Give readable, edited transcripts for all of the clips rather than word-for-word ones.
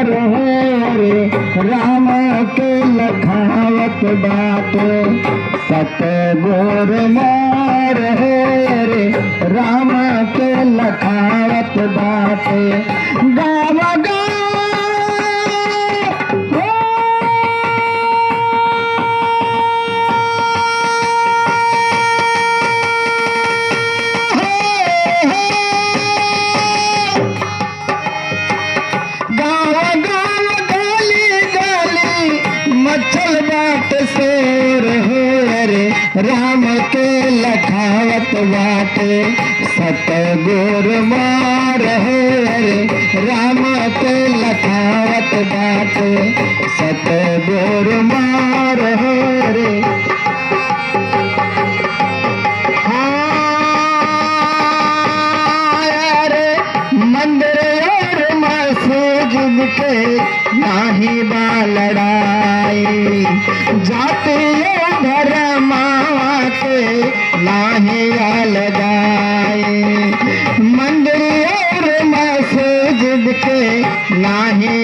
मार हो रे राम के लखावत बात सतगुर मार हो रे राम के लखावत बात गाव मचल बाट शेर हो रे राम के लखावत बाट सतगुर मार हो रे राम के लखावत बाट सतगुर मार हो रे मंदिर और मस्जिद के नाही बा लड़ाई जाते धर्म के नाही लगाए मंदिर और मस्जिद के नाही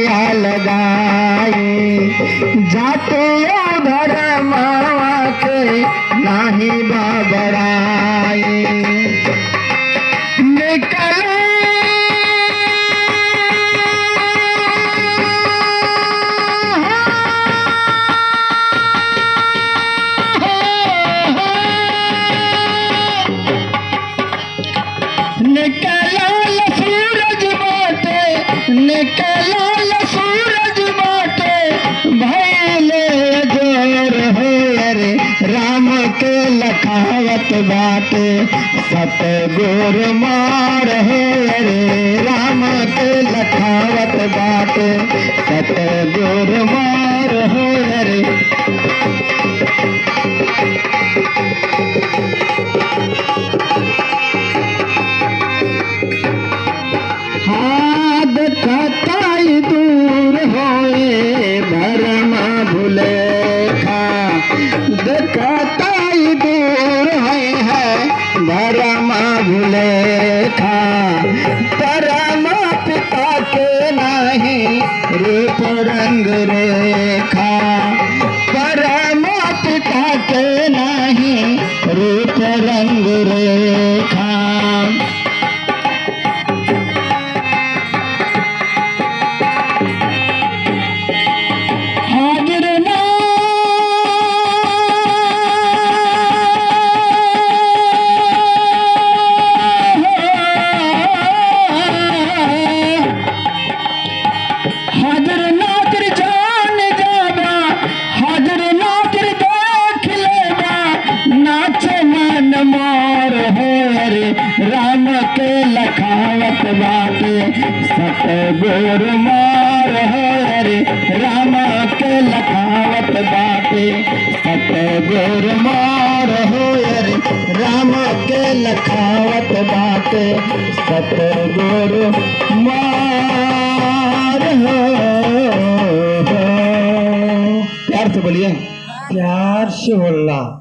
लगाए जाते धर्म के नाही बड़ाई निकल निकल सूरज बाटे भैले जोर हो रे राम के लखावत बाटे सतगुर मार हो रे राम के लखावत बाटे सतगुर मार हो रे कताई दूर होए भरम भुलेखा कताई दूर है भरम भुलेखा परम पिता के नहीं रूप रंग रेखा परम पिता के नहीं रूप रंग रेखा राम के लखावत बाटे सतगुर मार हो रे राम के लखावत बाटे सतगुर मार हो रे राम के लखावत बाटे सतगुर मार हो। प्यार से बोलिए, प्यार से बोलना।